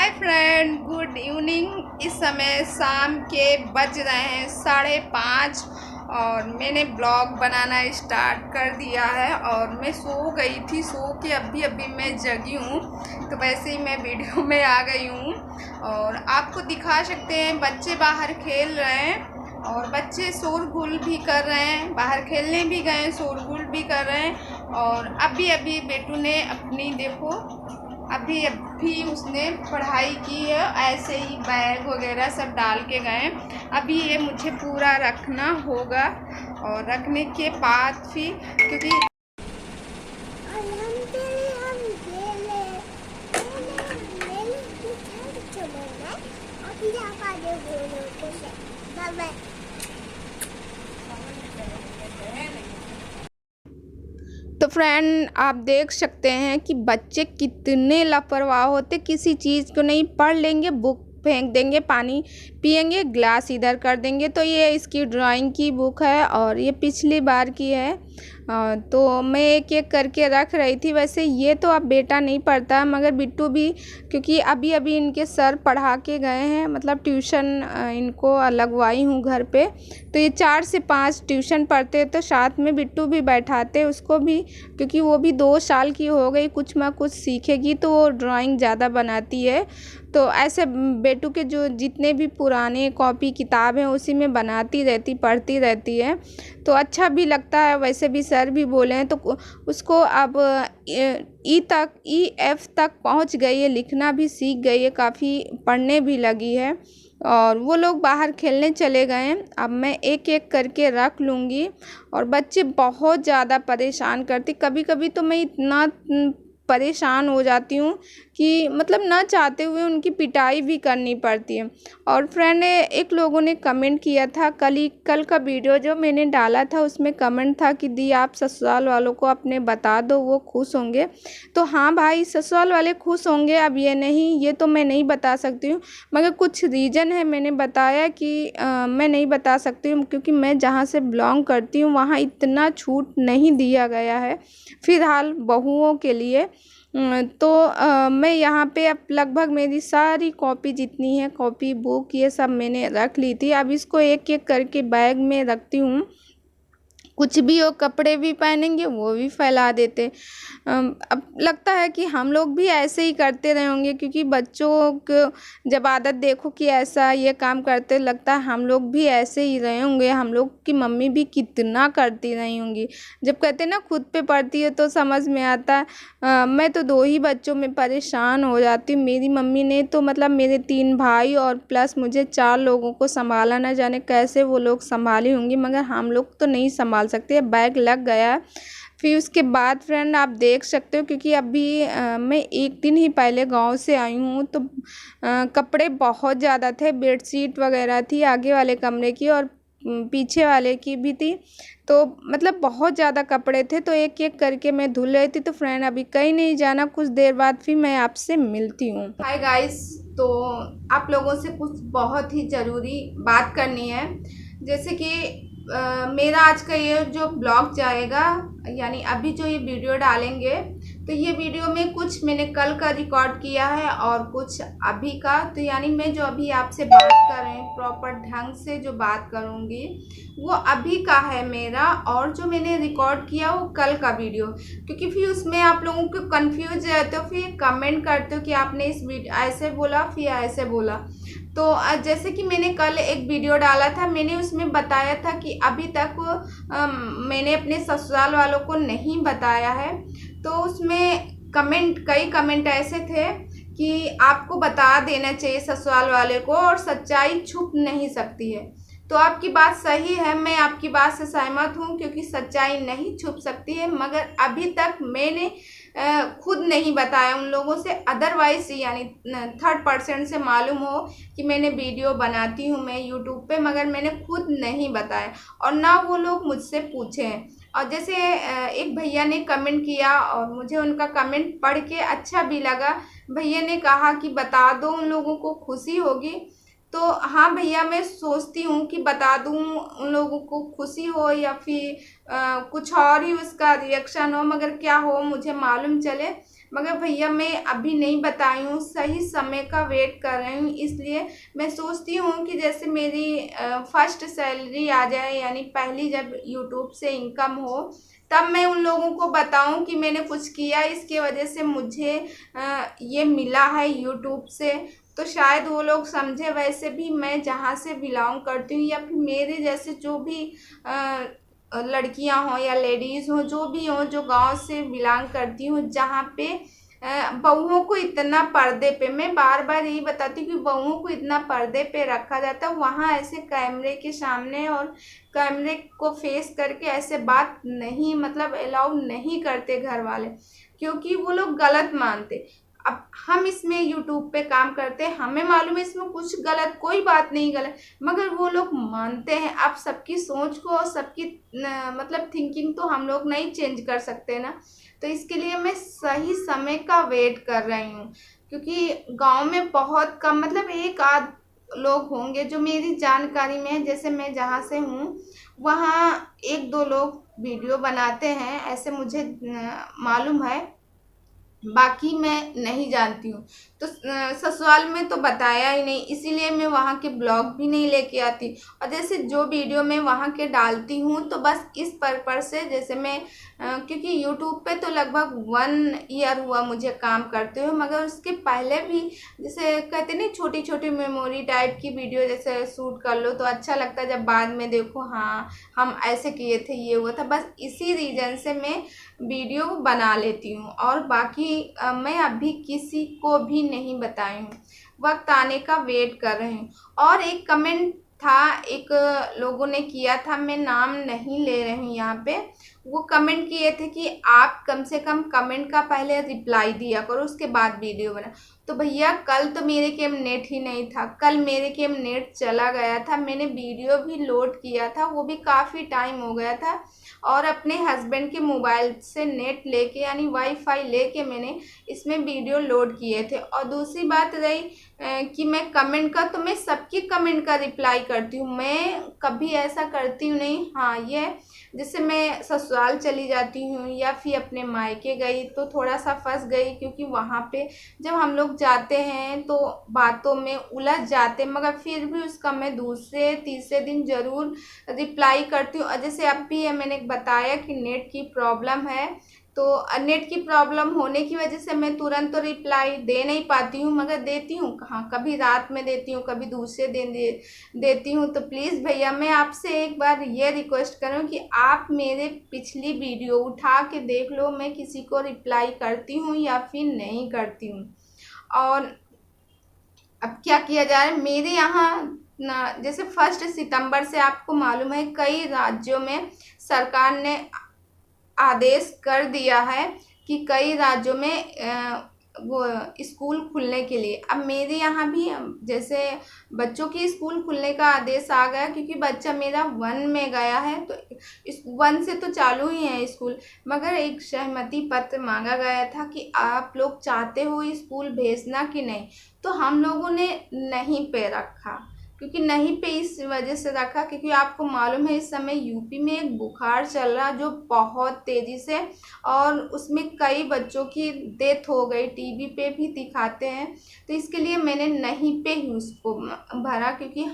Hi friend, good evening. इस समय शाम के बज रहे हैं 5:30 और मैंने ब्लॉग बनाना स्टार्ट कर दिया है। और मैं सो गई थी, सो के अभी अभी मैं जगी हूँ, तो वैसे ही मैं वीडियो में आ गई हूँ। और आपको दिखा सकते हैं बच्चे बाहर खेल रहे हैं और बच्चे शोरगुल भी कर रहे हैं, बाहर खेलने भी गए हैं, शोरगुल भी कर रहे हैं। और अभी अभी बेटू ने अपनी देखो अभी उसने पढ़ाई की है, ऐसे ही बैग वगैरह सब डाल के गए। अभी ये मुझे पूरा रखना होगा और रखने के बाद फिर क्योंकि तो फ्रेंड आप देख सकते हैं कि बच्चे कितने लापरवाह होते, किसी चीज़ को नहीं पढ़ लेंगे, बुक फेंक देंगे, पानी पिएंगे, ग्लास इधर कर देंगे। तो ये इसकी ड्राइंग की बुक है और ये पिछली बार की है। तो मैं एक एक करके रख रही थी। वैसे ये तो अब बेटा नहीं पढ़ता मगर बिट्टू भी, क्योंकि अभी अभी इनके सर पढ़ा के गए हैं, मतलब ट्यूशन इनको लगवाई हूँ घर पे। तो ये 4 से 5 ट्यूशन पढ़ते, तो साथ में बिट्टू भी बैठाते उसको भी, क्योंकि वो भी 2 साल की हो गई, कुछ ना कुछ सीखेगी तो वो ड्राइंग ज़्यादा बनाती है। तो ऐसे बेटू के जो जितने भी पुराने कॉपी किताब हैं उसी में बनाती रहती, पढ़ती रहती है, तो अच्छा भी लगता है। वैसे भी सर भी बोले हैं, तो उसको अब EF तक पहुंच गई है, लिखना भी सीख गई है, काफ़ी पढ़ने भी लगी है। और वो लोग बाहर खेलने चले गए हैं। अब मैं एक एक करके रख लूँगी। और बच्चे बहुत ज़्यादा परेशान करते, कभी कभी तो मैं इतना परेशान हो जाती हूँ कि मतलब ना चाहते हुए उनकी पिटाई भी करनी पड़ती है। और फ्रेंड एक लोगों ने कमेंट किया था, कल का वीडियो जो मैंने डाला था उसमें कमेंट था कि दी आप ससुराल वालों को अपने बता दो, वो खुश होंगे। तो हाँ भाई, ससुराल वाले खुश होंगे। अब ये तो मैं नहीं बता सकती हूँ, मगर कुछ रीज़न है। मैंने बताया कि मैं नहीं बता सकती हूँ क्योंकि मैं जहाँ से बिलोंग करती हूँ वहाँ इतना छूट नहीं दिया गया है फ़िलहाल बहुओं के लिए। तो मैं यहाँ पे अब लगभग मेरी सारी कॉपी जितनी है, कॉपी बुक ये सब मैंने रख ली थी। अब इसको एक एक करके बैग में रखती हूँ। कुछ भी हो, कपड़े भी पहनेंगे वो भी फैला देते। अब लगता है कि हम लोग भी ऐसे ही करते रहे होंगे, क्योंकि बच्चों को जब आदत देखो कि ऐसा ये काम करते, लगता है हम लोग भी ऐसे ही रहे होंगे। हम लोग की मम्मी भी कितना करती रही होंगी। जब कहते ना खुद पे पड़ती है तो समझ में आता है। मैं तो 2 ही बच्चों में परेशान हो जाती हूँ। मेरी मम्मी ने तो मतलब मेरे 3 भाई और प्लस मुझे 4 लोगों को संभाला, ना जाने कैसे वो लोग संभाली होंगी, मगर हम लोग तो नहीं संभाल सकते। बैग लग गया। फिर उसके बाद फ्रेंड आप देख सकते हो, क्योंकि अभी मैं 1 दिन ही पहले गांव से आई हूँ, तो कपड़े बहुत ज़्यादा थे। बेडशीट वगैरह थी आगे वाले कमरे की और पीछे वाले की भी थी, तो मतलब बहुत ज़्यादा कपड़े थे। तो एक एक करके मैं धुल रही थी। तो फ्रेंड अभी कहीं नहीं जाना, कुछ देर बाद फिर मैं आपसे मिलती हूँ। हाय गाइस, तो आप लोगों से कुछ बहुत ही ज़रूरी बात करनी है। जैसे कि मेरा आज का ये जो ब्लॉग जाएगा, यानी अभी जो ये वीडियो डालेंगे, तो ये वीडियो में कुछ मैंने कल का रिकॉर्ड किया है और कुछ अभी का। तो यानी मैं जो अभी आपसे बात कर रही हूँ, प्रॉपर ढंग से जो बात करूँगी वो अभी का है मेरा, और जो मैंने रिकॉर्ड किया वो कल का वीडियो। क्योंकि फिर उसमें आप लोगों को कंफ्यूज रहते हो, फिर कमेंट करते हो कि आपने इस वीडियो ऐसे बोला फिर ऐसे बोला। तो जैसे कि मैंने कल एक वीडियो डाला था, मैंने उसमें बताया था कि अभी तक मैंने अपने ससुराल वालों को नहीं बताया है। तो उसमें कई कमेंट ऐसे थे कि आपको बता देना चाहिए ससुराल वाले को, और सच्चाई छुप नहीं सकती है। तो आपकी बात सही है, मैं आपकी बात से सहमत हूँ, क्योंकि सच्चाई नहीं छुप सकती है। मगर अभी तक मैंने खुद नहीं बताया उन लोगों से, अदरवाइज यानी 3rd पर्सन से मालूम हो कि मैंने वीडियो बनाती हूँ मैं यूट्यूब पे, मगर मैंने खुद नहीं बताया और ना वो लोग मुझसे पूछे हैं। और जैसे एक भैया ने कमेंट किया और मुझे उनका कमेंट पढ़ के अच्छा भी लगा। भैया ने कहा कि बता दो, उन लोगों को खुशी होगी। तो हाँ भैया, मैं सोचती हूँ कि बता दूँ, उन लोगों को खुशी हो या फिर कुछ और ही उसका रिएक्शन हो, मगर क्या हो मुझे मालूम चले। मगर भैया मैं अभी नहीं बताई हूँ, सही समय का वेट कर रही हूँ। इसलिए मैं सोचती हूँ कि जैसे मेरी फर्स्ट सैलरी आ जाए, यानी पहली जब यूट्यूब से इनकम हो, तब मैं उन लोगों को बताऊं कि मैंने कुछ किया, इसके वजह से मुझे ये मिला है यूट्यूब से। तो शायद वो लोग समझे। वैसे भी मैं जहाँ से बिलोंग करती हूँ, या फिर मेरे जैसे जो भी लड़कियां हों या लेडीज़ हों, जो भी हों, जो गांव से बिलोंग करती हूँ, जहाँ पे बहुओं को इतना पर्दे पे, मैं बार बार यही बताती हूँ कि बहुओं को इतना पर्दे पे रखा जाता है, वहाँ ऐसे कैमरे के सामने और कैमरे को फेस करके ऐसे बात नहीं, मतलब अलाउ नहीं करते घर वाले, क्योंकि वो लोग गलत मानते। अब हम इसमें यूट्यूब पे काम करते हैं, हमें मालूम है इसमें कुछ गलत, कोई बात नहीं गलत, मगर वो लोग मानते हैं। अब सबकी सोच को और सबकी मतलब थिंकिंग तो हम लोग नहीं चेंज कर सकते ना। तो इसके लिए मैं सही समय का वेट कर रही हूँ, क्योंकि गांव में बहुत कम, मतलब एक आध लोग होंगे जो मेरी जानकारी में है। जैसे मैं जहाँ से हूँ वहाँ एक दो लोग वीडियो बनाते हैं, ऐसे मुझे मालूम है, बाकी मैं नहीं जानती हूँ। तो ससुराल में तो बताया ही नहीं, इसीलिए मैं वहाँ के ब्लॉग भी नहीं लेके आती। और जैसे जो वीडियो मैं वहाँ के डालती हूँ तो बस इस पर्पज़ से, जैसे मैं क्योंकि यूट्यूब पे तो लगभग 1 ईयर हुआ मुझे काम करते हुए, मगर उसके पहले भी जैसे कहते नहीं, छोटी छोटी मेमोरी टाइप की वीडियो जैसे शूट कर लो तो अच्छा लगता है, जब बाद में देखो हाँ हम ऐसे किए थे, ये हुआ था। बस इसी रीज़न से मैं वीडियो बना लेती हूँ, और बाकी मैं अभी किसी को भी नहीं बताई हूँ, वक्त आने का वेट कर रही हूँ। और एक कमेंट था, एक लोगों ने किया था, मैं नाम नहीं ले रही हूँ यहाँ पे, वो कमेंट किए थे कि आप कम से कम कमेंट का पहले रिप्लाई दिया करो, उसके बाद वीडियो बना। तो भैया कल तो मेरे केम नेट ही नहीं था, कल मेरे केम नेट चला गया था, मैंने वीडियो भी लोड किया था, वो भी काफ़ी टाइम हो गया था, और अपने हस्बैंड के मोबाइल से नेट लेके, यानी वाईफाई लेके मैंने इसमें वीडियो लोड किए थे। और दूसरी बात रही कि मैं कमेंट का, तो मैं सबकी कमेंट का रिप्लाई करती हूँ, मैं कभी ऐसा करती हूँ नहीं। हाँ, ये जैसे मैं ससुराल चली जाती हूँ या फिर अपने मायके गई तो थोड़ा सा फंस गई, क्योंकि वहाँ पे जब हम लोग जाते हैं तो बातों में उलझ जाते, मगर फिर भी उसका मैं दूसरे तीसरे दिन ज़रूर रिप्लाई करती हूँ। और जैसे अब भी है, मैंने बताया कि नेट की प्रॉब्लम है, तो नेट की प्रॉब्लम होने की वजह से मैं तुरंत तो रिप्लाई दे नहीं पाती हूँ, मगर देती हूँ, हाँ कभी रात में देती हूँ, कभी दूसरे दिन देती हूँ। तो प्लीज़ भैया मैं आपसे एक बार ये रिक्वेस्ट करूँ कि आप मेरे पिछली वीडियो उठा के देख लो, मैं किसी को रिप्लाई करती हूँ या फिर नहीं करती हूँ। और अब क्या किया जाए, मेरे यहाँ ना, जैसे 1 सितंबर से आपको मालूम है कई राज्यों में सरकार ने आदेश कर दिया है कि कई राज्यों में वो स्कूल खुलने के लिए। अब मेरे यहाँ भी जैसे बच्चों की स्कूल खुलने का आदेश आ गया, क्योंकि बच्चा मेरा 1 में गया है, तो इस 1 से तो चालू ही है स्कूल, मगर एक सहमति पत्र मांगा गया था कि आप लोग चाहते हो स्कूल भेजना कि नहीं। तो हम लोगों ने नहीं पे रखा, क्योंकि नहीं पे इस वजह से रखा क्योंकि आपको मालूम है इस समय यूपी में एक बुखार चल रहा जो बहुत तेज़ी से, और उसमें कई बच्चों की डेथ हो गई, टीवी पे भी दिखाते हैं। तो इसके लिए मैंने नहीं पे ही उसको भरा, क्योंकि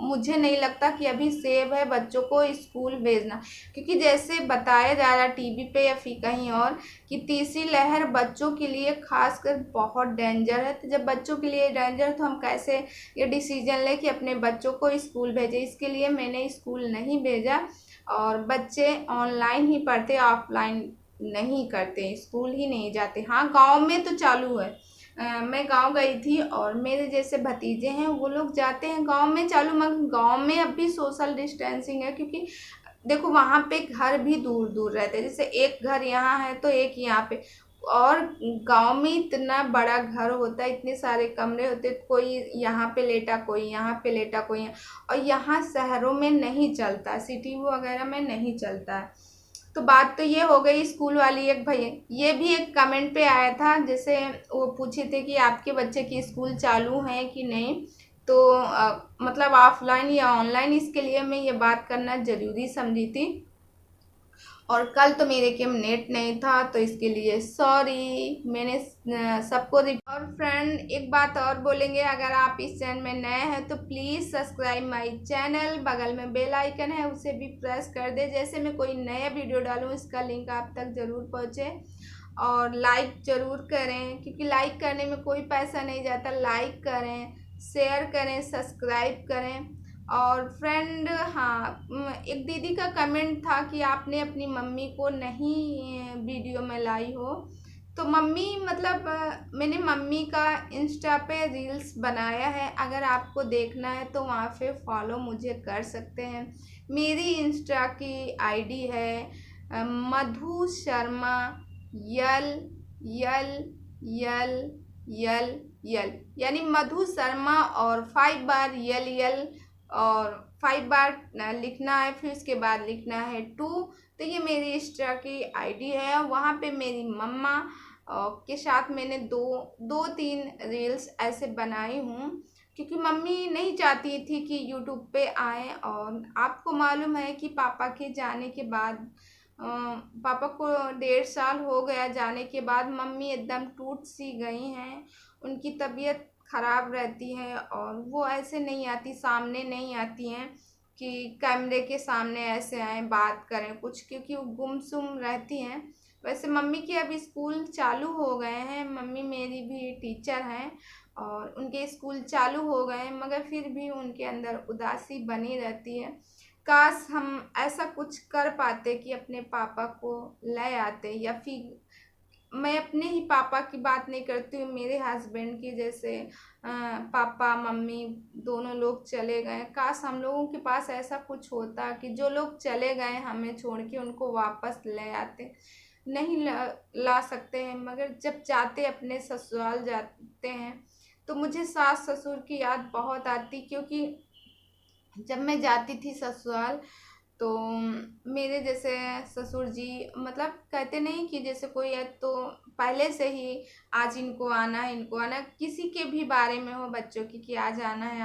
मुझे नहीं लगता कि अभी सेव है बच्चों को स्कूल भेजना, क्योंकि जैसे बताया जा रहा टीवी पे या फिर कहीं और कि तीसरी लहर बच्चों के लिए खासकर बहुत डेंजर है। तो जब बच्चों के लिए डेंजर, तो हम कैसे ये डिसीजन ले कि अपने बच्चों को स्कूल भेजें। इसके लिए मैंने स्कूल नहीं भेजा, और बच्चे ऑनलाइन ही पढ़ते, ऑफलाइन नहीं करते, स्कूल ही नहीं जाते। हाँ, गांव में तो चालू है। मैं गांव गई थी और मेरे जैसे भतीजे हैं वो लोग जाते हैं गांव में चालू, मगर गांव में अब भी सोशल डिस्टेंसिंग है, क्योंकि देखो वहाँ पे घर भी दूर दूर रहते हैं, जैसे एक घर यहाँ है तो एक यहाँ पे, और गांव में इतना बड़ा घर होता है, इतने सारे कमरे होते, कोई यहाँ पे लेटा, कोई यहाँ पे लेटा, कोई यहाँ, और यहाँ शहरों में नहीं चलता, सिटी वगैरह में नहीं चलता है। तो बात तो ये हो गई स्कूल वाली। एक भैया ये भी एक कमेंट पे आया था, जैसे वो पूछे थे कि आपके बच्चे की स्कूल चालू है कि नहीं, तो मतलब ऑफलाइन या ऑनलाइन, इसके लिए मैं ये बात करना ज़रूरी समझी थी। और कल तो मेरे के नेट नहीं था, तो इसके लिए सॉरी। मैंने सबको और फ्रेंड एक बात और बोलेंगे, अगर आप इस चैनल में नए हैं तो प्लीज़ सब्सक्राइब माय चैनल, बगल में बेल आइकन है उसे भी प्रेस कर दे, जैसे मैं कोई नया वीडियो डालूँ इसका लिंक आप तक ज़रूर पहुँचे। और लाइक ज़रूर करें, क्योंकि लाइक करने में कोई पैसा नहीं जाता। लाइक करें, शेयर करें, सब्सक्राइब करें। और फ्रेंड हाँ, एक दीदी का कमेंट था कि आपने अपनी मम्मी को नहीं वीडियो में लाई हो। तो मम्मी मतलब मैंने मम्मी का इंस्टा पे रील्स बनाया है, अगर आपको देखना है तो वहाँ पे फॉलो मुझे कर सकते हैं। मेरी इंस्टा की आईडी है मधु शर्मा यल यल यल यल यल, यानी मधु शर्मा और 5 बार यल यल और 5 बार लिखना है, फिर उसके बाद लिखना है 2। तो ये मेरी इंस्टा की आईडी है। वहाँ पे मेरी मम्मा के साथ मैंने दो तीन रील्स ऐसे बनाई हूँ, क्योंकि मम्मी नहीं चाहती थी कि यूट्यूब पे आए। और आपको मालूम है कि पापा के जाने के बाद पापा को 1.5 साल हो गया जाने के बाद, मम्मी एकदम टूट सी गई हैं। उनकी तबीयत ख़राब रहती है और वो ऐसे नहीं आती, सामने नहीं आती हैं कि कैमरे के सामने ऐसे आएँ बात करें कुछ, क्योंकि वो गुमसुम रहती हैं। वैसे मम्मी के अभी स्कूल चालू हो गए हैं, मम्मी मेरी भी टीचर हैं और उनके स्कूल चालू हो गए हैं, मगर फिर भी उनके अंदर उदासी बनी रहती है। काश हम ऐसा कुछ कर पाते कि अपने पापा को ले आते, या फिर मैं अपने ही पापा की बात नहीं करती हूँ, मेरे हस्बैंड की, जैसे पापा मम्मी दोनों लोग चले गए। काश हम लोगों के पास ऐसा कुछ होता कि जो लोग चले गए हमें छोड़ के उनको वापस ले आते। नहीं ला सकते हैं, मगर जब जाते अपने ससुराल जाते हैं तो मुझे सास ससुर की याद बहुत आती, क्योंकि जब मैं जाती थी ससुराल तो मेरे जैसे ससुर जी मतलब कहते नहीं कि जैसे कोई है तो पहले से ही आज इनको आना है, इनको आना, किसी के भी बारे में हो बच्चों की कि आज आना है